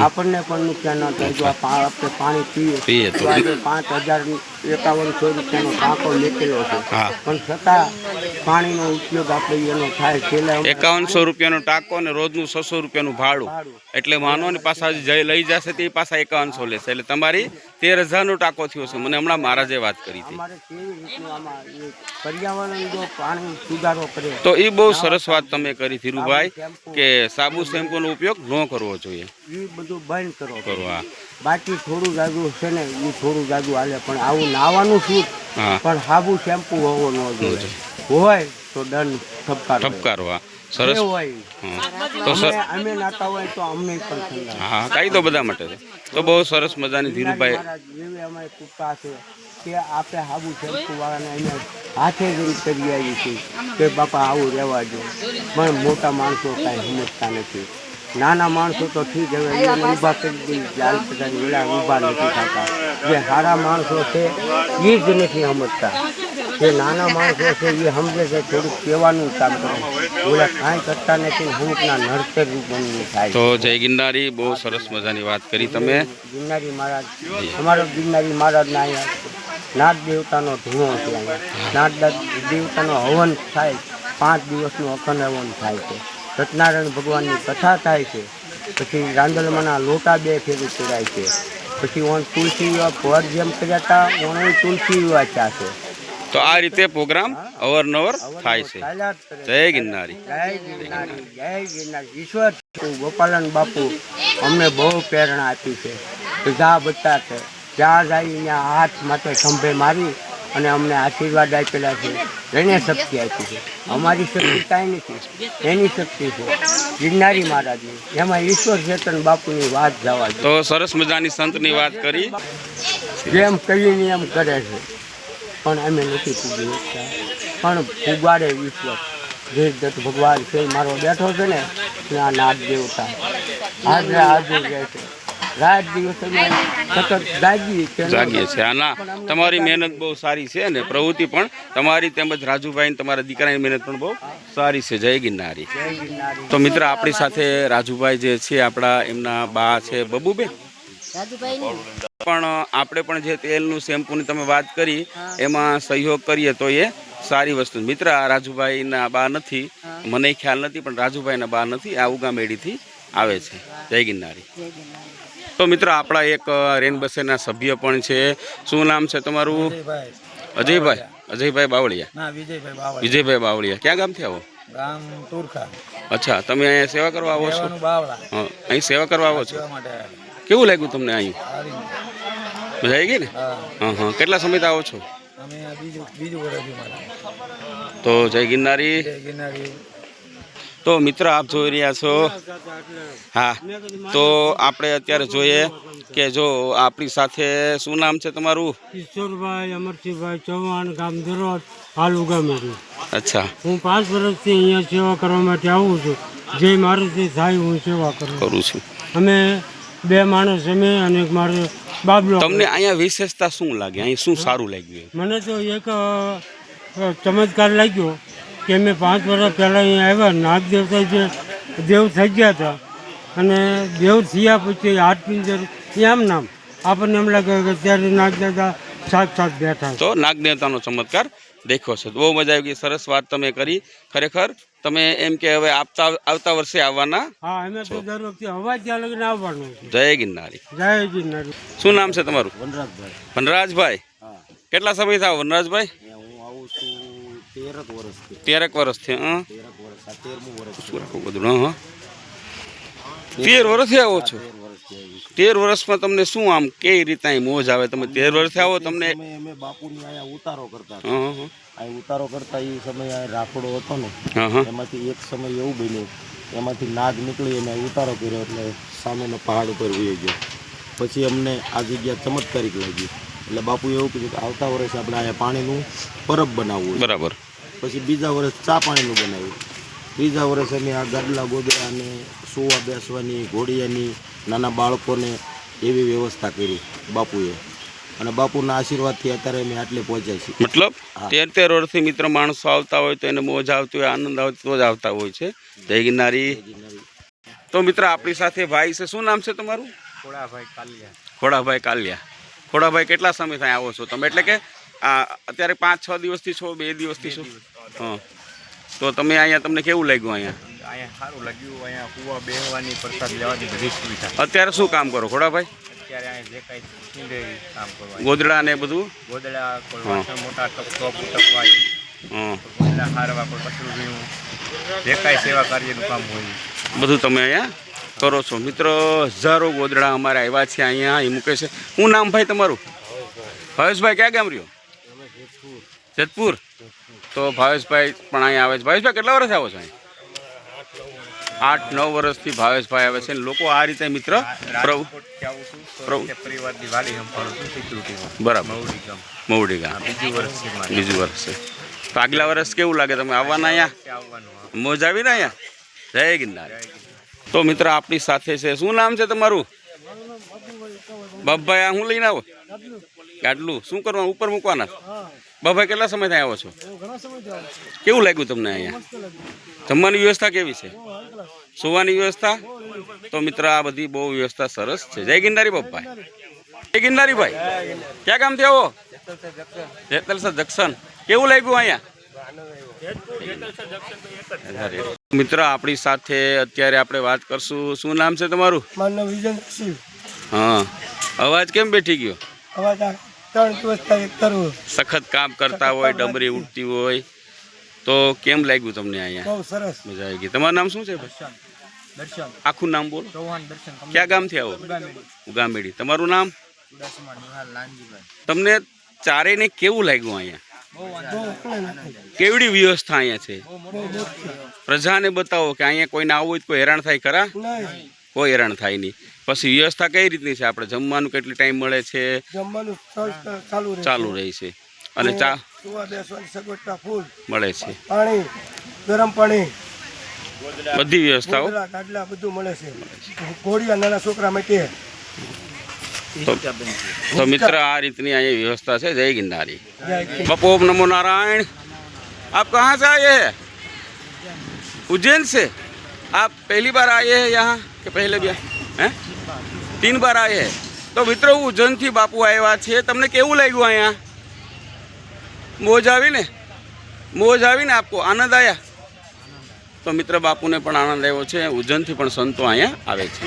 આપણને પણ નુકસાન ના થાય. જો આપણે પાણી પીએ તો આજે 5,051 રૂપિયાનો ટાંકો લેખેલો છે, પણ છતાં પાણીનો ઉપયોગ આપણે એનો થાય. છેલ્લે 5100 રૂપિયાનો ટાંકો અને રોજનું 600 રૂપિયાનું ભાડું, એટલે માનો ને પાછા લઈ જશે તે પાછા 5100 લેશે, એટલે તમારી 13,000નો ટાંકો થયો છે. મને હમણાં મહારાજે વાત કરી હતી. પર્યાવરણ જો પાણી સુધારો કરે તો એ બહુ સરસ વાત તમે કરી ધીરુભાઈ, કે સાબુ શેમ્પૂનો ઉપયોગ ન કરવો જોઈએ, એ બધું બંધ કરો. બાકી થોડું જાજુ છે ને એ થોડું જાજુ હાલે, પણ આવું નાવાનું શું, પણ સાબુ શેમ્પુ હોવો ન જોઈએ. હોય તો દંડ ઠપકારવા સરસ હોય. અમે નાતા હોય તો અમને પણ હા કાયદો બધા માટે છે. તો બહુ સરસ મજાની ધીરુભાઈ એવી અમારી કૃપા છે કે આપણે સાબુ શેમ્પુ વાળાને અમે હાથે જઈને કરી આવી છીએ કે બાપા આવું રહેવા દો. પણ મોટા માણસો કાંઈ સમજતા નથી. નાના માણસો તો ઠીક હવે એને ઊભા કરી દઈ, ચાલ પચાસ વેલા ઊભા નથી થતા. જે સારા માણસો છે એ જ નથી સમજતા. જે નાના માણસો છે એ સમજે છે, થોડુંક કહેવાનું કામ કરે. ઓલા કાંઈ કરતા નથી, અમુકના નડતર બનવું થાય. તો જય ગિરનારી, બહુ સરસ મજાની વાત કરી તમે. ગિરનારી મહારાજ, અમારો ગિરનારી મહારાજના અહીંયા નાગ દેવતાનો ધૂણો છે. અહીંયા નાગ દેવતાનો હવન થાય, 5 દિવસનું અખંડ હવન થાય છે. સત્યનારાયણ ભગવાનની કથા થાય છે. પછી રાંદલમાંના લોટા 2 ફેરી ચડાય છે. પછી ઓન તુલસી ભર જેમ કર્યા હતા ઓણ તુલસી વાંચ્યા છે. તો આ રીતે પ્રોગ્રામ અવારનવાર થાય છે. જય ગિરનારી, જય ગિરનારી, જય ગિરનારી. ઈશ્વર ગોપાલન બાપુ અમને બહુ પ્રેરણા આપી છે. બધા બચ્ચા છે જ્યાં જાય ત્યાં હાથ માટે ખંભે મારી અને અમને આશીર્વાદ આપેલા છે. એને શક્તિ આપી છે. અમારી શક્તિ કાંઈ નથી, એની શક્તિ છે ગિરનારી મહારાજની. એમાં ઈશ્વર ચેતન બાપુની વાત જવા દે. તો સરસ મજાની સંતની વાત કરી. જેમ કહીને એમ કરે છે, પણ અમે નથી પૂજી શકતા. પણ પુગાડે ઈશ્વર. જે દત્ત ભગવાન છે મારો બેઠો છે ને ત્યાં નાગ દેવતા આજે રહે છે. રાત દિવસ સતત જાગીએ છીએ. આના તમારી મહેનત બહુ સારી છે અને પ્રવૃત્તિ પણ તમારી તેમજ રાજુભાઈ તમારા દીકરાની મહેનત પણ બહુ સારી છે. જય ગિરનારી. તો મિત્ર આપણી સાથે રાજુભાઈ જે છે આપણા, એમના બા છે બબુબેન. પણ આપણે પણ જે તેલનું શેમ્પૂની તમે વાત કરી એમાં સહયોગ કરીએ તો એ સારી વસ્તુ. મિત્ર આ રાજુભાઈના બા નથી, મને ખ્યાલ નથી, પણ રાજુભાઈના બા નથી, આ ઉગામેડીથી આવે છે. જય ગિરનારી. તો મિત્ર આપણા એક રેનબસેરના સભ્ય પણ છે. શું નામ છે તમારું? અજયભાઈ. અજયભાઈ બાવળિયા. વિજયભાઈ બાવળિયા. ક્યાં ગામથી આવો? ગામ તુરખા. અચ્છા, તમે અહીંયા સેવા કરવા આવો છો? હા, અહીં સેવા કરવા આવો છો. કેવું લાગ્યું તમને અહીં? મજા આવી ગઈ ને? હા. કેટલા સમયથી આવો છો? તો જય ગિરનારી. તો મિત્ર આપ જોઈ રહ્યા છો. હા, તો આપણે અત્યારે જોઈએ કે જો આપણી સાથે શું નામ છે તમારું? ઈશ્વરભાઈ અમરસિંહભાઈ ચૌહાણ, ગામ દરોદ, હાલ ઉગામેડી. અચ્છા. હું 5 વર્ષથી અહીંયા સેવા કરવા માટે આવું છું. જે મારાથી થાય હું સેવા કરું છું. અમે 2 માણસ અમે અને મારો બાબલો. તમને અહીંયા વિશેષતા શું લાગે? અહીં શું સારું લાગ્યું? મને તો એક ચમત્કાર લાગ્યો કે અમે 5 વર્ષ પહેલાં અહીંયા આવ્યા. નાગ દેવતા જે દેવ થઈ ગયા હતા અને દેવ થયા પછી હાથપિંજર એમ નામ આપણને એમ લાગે કે ત્યારે નાગ દેવતા સાક્ષાત બેઠા. તો નાગ દેવતાનો ચમત્કાર દેખ્યો છે. બહુ મજા આવી ગઈ. સરસ વાત તમે કરી. ખરેખર તમે એમ કે હવે આવતા વર્ષે આવવાના? હા, અમે તો દર વખતે હવા ત્યાં લગીને આવવાનું છે. જય ગિરનારી. જય ગિરનારી. શું નામ છે તમારું? વનરાજભાઈ. વનરાજભાઈ. કેટલા સમય થાવ વનરાજભાઈ? હું આવું છું 13 વર્ષથી. 13 વર્ષથી. હા, 13 વર્ષ. આ 13મું વર્ષ શું રાખવું બધું? હા. 13 વર્ષથી આવો છો? 13 વર્ષમાં તમને શું આમ કઈ રીતે અહીં મોજ આવે? તમે 13 વર્ષથી આવો તમને અમે બાપુની અહીંયા ઉતારો કરતા હં, હં. અહીં ઉતારો કરતા એ સમયે અહીં રાખોડો હતો ને હં. એમાંથી એક સમય એવું બન્યું એમાંથી નાગ નીકળી અને ઉતારો કર્યો એટલે સામેનો પહાડ ઉપર વહી ગયો. પછી અમને આ જગ્યા ચમત્કારિક લાગી એટલે બાપુએ એવું કીધું કે આવતા વર્ષે આપણે અહીંયા પાણીનું પરબ બનાવવું. બરાબર. પછી બીજા વર્ષ ચા પાણીનું બનાવ્યું. ત્રીજા વર્ષે અમે આ ગાડલા ગોદડા અને સુવા બેસવાની ઘોડિયાની નાના બાળકોને એવી વ્યવસ્થા કરી બાપુએ અને બાપુના આશીર્વાદથી અત્યારે અમે આટલે પહોંચ્યા છીએ. મતલબ 13 વર્ષથી મિત્ર માણસો આવતા હોય તો એને મોજ આવતી હોય, આનંદ આવતો તો જ આવતા હોય છે. જય ગિરનારી. તો મિત્ર આપણી સાથે ભાઈ છે. શું નામ છે તમારું? ખોડાભાઈ કાલિયા. ખોડાભાઈ કાલિયા. ખોડાભાઈ કેટલા સમય થાય આવો છો તમે? એટલે કે આ અત્યારે 5-6 દિવસથી છો, 2 દિવસથી છો? હા. તો તમે અહીંયા તમને કેવું લાગ્યું? અહીંયા સારું લાગ્યું. અહીંયા કૂવા બેહવાની પ્રસાદ લેવાની બધી સુવિધા. અત્યારે શું કામ કરો ખોડાભાઈ? અત્યારે અહીંયા જે કાંઈ નીંદે કામ કરવાનું. ગોદડા ને બધું? ગોદડા કોઈ વાસણ મોટા ટોપ ઉટકવાય, ગોદડા હારવા, કોઈ કચરું વીણવું, જે કાંઈ સેવા કાર્યનું કામ હોય બધું તમે અહીંયા કરો છો. મિત્રો હજારો ગોદડા અમારે આવ્યા છે અહીંયા એ મૂકે છે. શું નામ ભાઈ તમારું? ભાવેશભાઈ. ક્યાં ગામ રહ્યો? જેતપુર. તો ભાવેશભાઈ પણ અહીંયા આવે છે. ભાવેશભાઈ કેટલા વર્ષ આવો છો અહીં? 8-9 વર્ષથી ભાવેશભાઈ આવે છે. લોકો આ રીતે મિત્ર પરિવારની વાડી સંભાળું છું સિક્યુરિટીમાં. બરાબર. મવડી ગામ. બીજું વર્ષ છે. તો આગલા વર્ષ કેવું લાગે? તમે આવવાના અહીંયા? મોજ આવીને અહીંયા? જય ગિરનાર. તો મિત્ર આપણી સાથે છે. શું નામ છે તમારું? બાપભાઈ. આ હું લઈને આવો? ગાડલું. શું કરવાનું? ઉપર મૂકવાના? બાપભાઈ કેટલા સમયથી આવો છો? કેવું લાગ્યું તમને અહીંયા? જમવાની વ્યવસ્થા કેવી છે? સુવાની વ્યવસ્થા? તો મિત્ર આ બધી બહુ વ્યવસ્થા સરસ છે. જય ગિરનારી બાપભાઈ. જય ગિરનારી ભાઈ. ક્યાં ગામથી આવો? જેતલસર જંકશન. કેવું લાગ્યું અહીંયા? મિત્ર આપણી સાથે અત્યારે આપણે વાત કરશું. શું નામ છે તમારું? મારું નામ વિજયસિંહ. હા. અવાજ કેમ બેઠી ગયો? અવાજ 3 દિવસ કરવું. સખત કામ કરતા હોય, ડમરી ઉડતી હોય, તો કેમ લાગ્યું તમને અહીંયા? બહુ સરસ. મજા આવી ગઈ. તમારું નામ શું છે? દર્શન. આખું નામ બોલો. ચૌહાણ દર્શન. ક્યાં ગામથી આવો? ઉગામેડી. તમારું નામ? તમને ચારેયને કેવું લાગ્યું અહીંયા? કેવડી વ્યવસ્થા અહીંયા છે? પ્રજાને બતાવો કે અહીંયા કોઈને આવવું હોય તો કોઈ હેરાન થાય ખરા? કોઈ હેરાન થાય નહીં. પછી વ્યવસ્થા કઈ રીતની છે? આપણે જમવાનું કેટલી ટાઈમ મળે છે? જમવાનું ચાલુ રહે છે. અને ચા ફૂલ મળે છે. પાણી, ગરમ પાણી, બધી વ્યવસ્થાઓ ગાડલા બધું મળે છે. ઘોડિયા નાના છોકરા માટે. તો મિત્ર આ રીતની અહીંયા વ્યવસ્થા છે. જય गिरनारी. बापू ओम नमो नारायण. आप कहाँ से आए हैं? उज्जैन से. आप पहली बार आए हैं यहाँ कि पहले भी हैं? 3 बार आए हैं. તો મિત્રો ઉજ્જૈનથી બાપુ આવ્યા છે. તમને કેવું લાગ્યું અહીંયા? મોજ આવીને? મોજ આવીને? આપકો આનંદ આયા? તો મિત્ર બાપુને પણ આનંદ આવ્યો છે. ઉજ્જૈનથી પણ સંતો અહીંયા આવે છે.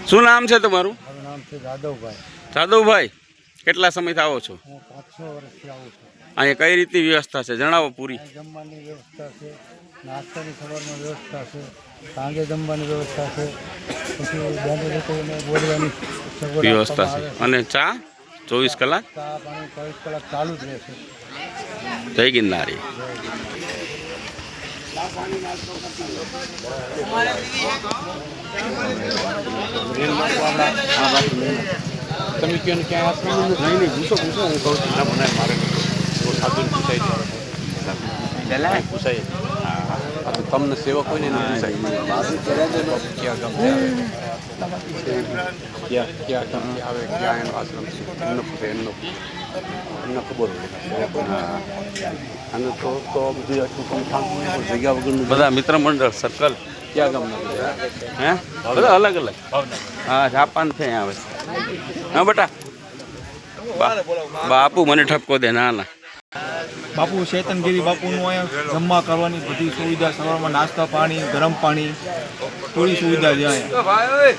શું નામ છે તમારું? જાદવભાઈ. કેટલા સમયથી આવો છો? 5-6 વર્ષથી આવું છું. અહીંયા કઈ રીતની વ્યવસ્થા છે જણાવો પૂરી. જમવાની વ્યવસ્થા છે, નાસ્તાની સવારમાં વ્યવસ્થા છે, સાંજે જમવાની વ્યવસ્થા છે, પછી બેંડો લોકોને બોલવાની વ્યવસ્થા છે. અને ચા 24 કલાક? ચા પાણી 24 કલાક ચાલુ જ રહેશે. જય गिरनारी. તમે કહો ને ક્યાં આશ્રમ નહીં પૂછો હું કહું છું ના બનાય મારે સાધુ પૂછાય પૂછાય. તમને સેવા કોઈને નહીં પૂછાય. ક્યાં ગામથી આવે ક્યાં એનો આશ્રમ છે એમનો પૂછે એમને ખબર હોય. અને તો બધી આટલું જગ્યા વગરનું બધા મિત્ર મંડળ સર્કલ ક્યાં ગામના હે? બધા અલગ અલગ. હા જાપાનથી આવે છે. હા બેટા બાપુ મને ઠપકો દે. ના ના બાપુ ચેતનગીરી બાપુનું અહીંયા જમવા કરવાની બધી સુવિધા, સવારમાં નાસ્તા પાણી, ગરમ પાણી, થોડી સુવિધા છે અહીંયા.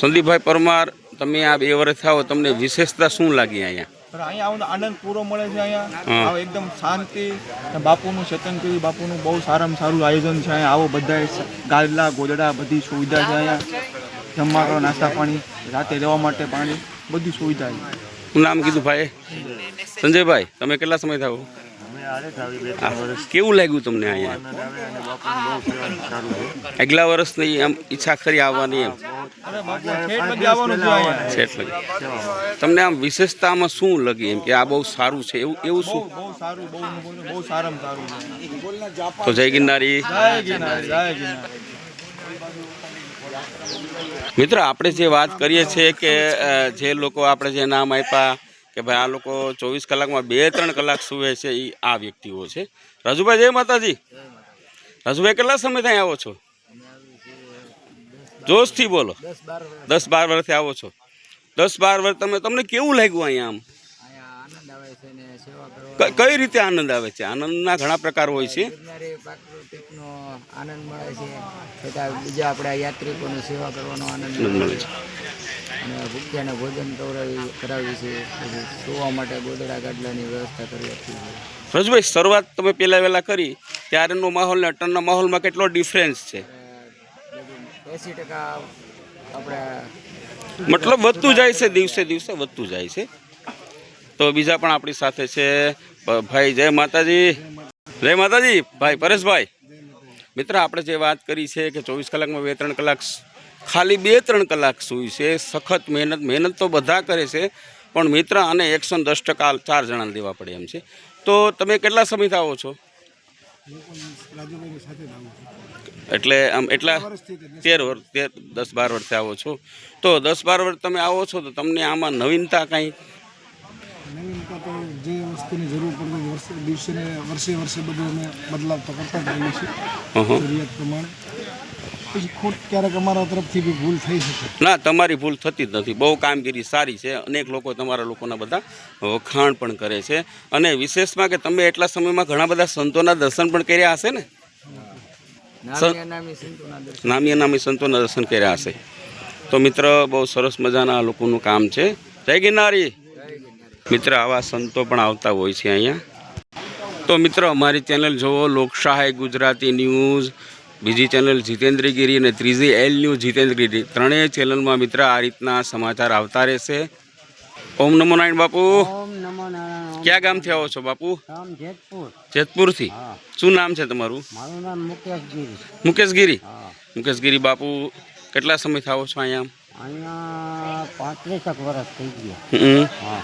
સંદીપભાઈ પરમાર, તમે આ 2 વર્ષ થાઓ, તમને વિશેષતા શું લાગી અહીંયા? પણ અહીંયા આવો આનંદ પૂરો મળે છે. અહીંયા હા. આવો એકદમ શાંતિ. અને બાપુનું ચેતનગીરી બાપુનું બહુ સારામાં સારું આયોજન છે. અહીંયા આવો બધા ગાદલા ગોદડા બધી સુવિધા છે. અહીંયા જમવા કરો, નાસ્તા પાણી, રાતે રહેવા માટે પાણી, બધી સુવિધા છે. શું નામ કીધું ભાઈ? સંજયભાઈ, તમે કેટલા સમય થાવ? કેવું લાગ્યું તમને અહીંયા? આગલા વર્ષની આમ ઈચ્છા ખરી આવવાની એમ? છેટ લગી. તમને આમ વિશેષતામાં શું લગી એમ કે આ બહુ સારું છે એવું શું? બહુ સારું, બહુ સારામાં સારું છે. તો જય ગિરનારી. મિત્ર, આપણે જે વાત કરીએ છીએ કે જે લોકો આપણે જે નામ આપ્યા કે ભાઈ આ લોકો 24 કલાકમાં 2-3 કલાક સૂવે છે એ આ વ્યક્તિઓ છે. રાજુભાઈ, જય માતાજી. રાજુભાઈ, કેટલા સમયથી આવો છો? જોશથી બોલો. 10-12 વર્ષથી આવો છો. 10-12 વર્ષ તમને કેવું લાગ્યું અહીંયા આમ? કઈ રીતે આનંદ આવે છે? આનંદના ઘણા પ્રકાર હોય છે. પ્રાકૃતિકનો આનંદ મળે છે, છતાં બીજા આપણા યાત્રિકોની સેવા કરવાનો આનંદ મળે છે. અને ભૂખ્યાને ભોજન કરાવી છે, સુવા માટે ગોદડા ગાદલાની વ્યવસ્થા કરી આપી છે. રજભાઈ, શરૂઆત તમે વહેલા કરી ત્યારેનો માહોલ ને અટણના માહોલમાં કેટલો ડિફરન્સ છે? 80% આપણે મતલબ વધતું જાય છે, દિવસે દિવસે વધતું જાય છે. તો બીજા પણ આપણી સાથે છે ભાઈ. જય માતાજી. જય માતાજી ભાઈ પરેશભાઈ. મિત્ર, આપણે જે વાત કરી છે કે 24 કલાકમાં 2-3 કલાક, ખાલી 2-3 કલાક સૂઈ છે. સખત મહેનત તો બધા કરે છે, પણ મિત્ર આને 110% 4 જણાને દેવા પડે એમ છે. તો તમે કેટલા સમયથી આવો છો? એટલે આમ એટલા 10-12 વર્ષથી આવો છો. તો 10-12 વર્ષ તમે આવો છો તો તમને આમાં નવીનતા કાંઈ? નવીનતા તો જે વસ્તુની જરૂર પડતી વર્ષે બધું અમે બદલાવ તો કરતા જ રહીએ છીએ જરૂરિયાત પ્રમાણે. પછી ખોટ ક્યારેક અમારા તરફથી બી ભૂલ થઈ શકે. ના, તમારી ભૂલ થતી જ નથી. બહુ કામગીરી સારી છે. અનેક લોકો તમારા લોકોના બધા વખાણ પણ કરે છે. અને વિશેષમાં કે તમે એટલા સમયમાં ઘણા બધા સંતોના દર્શન પણ કર્યા હશે ને? નામી નામી સંતોના દર્શન કર્યા હશે. તો મિત્ર, બહુ સરસ મજાના આ લોકોનું કામ છે. જય ગિરનારી. મિત્ર, આવા સંતો પણ આવતા હોય છે અહીંયા. તો મિત્ર, અમારી ચેનલ જુઓ, લોકશાહી ગુજરાતી ન્યૂઝ, બીજી ચેનલ જીતેન્દ્રગીરી અને ત્રીજી એલ ન્યૂઝ જીતેન્દ્રગીરી. ત્રણેય ચેનલમાં મિત્ર આ રીતના સમાચાર આવતા રહેશે. ઓમ નમો નારાયણ બાપુ. ક્યાં ગામથી આવો છો બાપુ? જેતપુરથી. શું નામ છે તમારું? મારું નામ મુકેશગીરી. મુકેશગીરી. મુકેશગીરી બાપુ, કેટલા સમયથી આવો છો અહીંયા? અહીંયા 35 વર્ષ થઈ ગયા.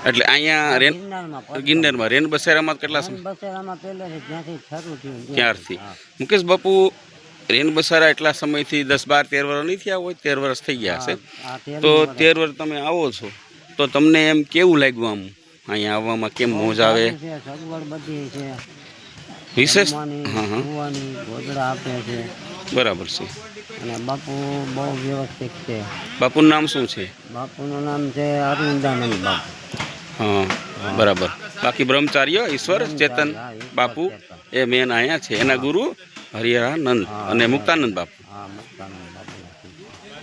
એટલે અહીંયા ગિરનારમાં રેન બસેરામાં કેટલા સમય? બસેરામાં પહેલેથી જ્યાંથી શરૂ થયું ત્યારથી. મુકેશ બાપુ, રેન બસેરા એટલા સમયથી 10-12-13 વર્ષ નહીં થયા હોય? 13 વર્ષ થઈ ગયા હશે. તો 13 વર્ષ તમે આવો છો તો તમને એમ કેવું લાગ્યું? આમ અહીંયા આવવામાં કેમ મોજ આવે? સગવડ બધી છે, વિશેષ. ગોદડા આપે છે. બરાબર છે. અને બાપુ બહુ વ્યવસ્થિત છે. બાપુનું નામ શું છે? બાપુનું નામ છે અરવિંદાનંદ બાપુ. હા, બરાબર. બાકી બ્રહ્મચાર્ય ઈશ્વર ચેતન બાપુ એ મેન અહીંયા છે. એના ગુરુ હરિહરાનંદ અને મુક્તાનંદ બાપુ.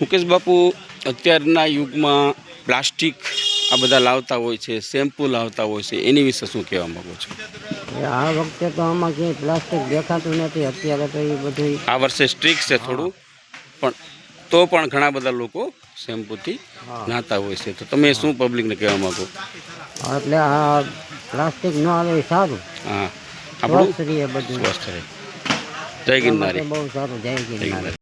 મુકેશ બાપુ, અત્યારના યુગમાં પ્લાસ્ટિક આ બધા લાવતા હોય છે, શેમ્પુ લાવતા હોય છે, એની વિશે શું કહેવા માંગો છો? આ વખતે તો આમાં ક્યાંય પ્લાસ્ટિક દેખાતું નથી. અત્યારે તો એ બધું આ વર્ષે સ્ટ્રિક છે થોડું, પણ તો પણ ઘણા બધા લોકો શેમ્પૂથી નાતા હોય છે. તો તમે શું પબ્લિકને કહેવા માંગો? એટલે આ પ્લાસ્ટિક ન આવે એ સારું. હા, આપણું સ્વસ્થ રહે બધું. સ્વસ્થ રહે. જય ગિરનારી. બહુ સારું. જય ગિરનારી.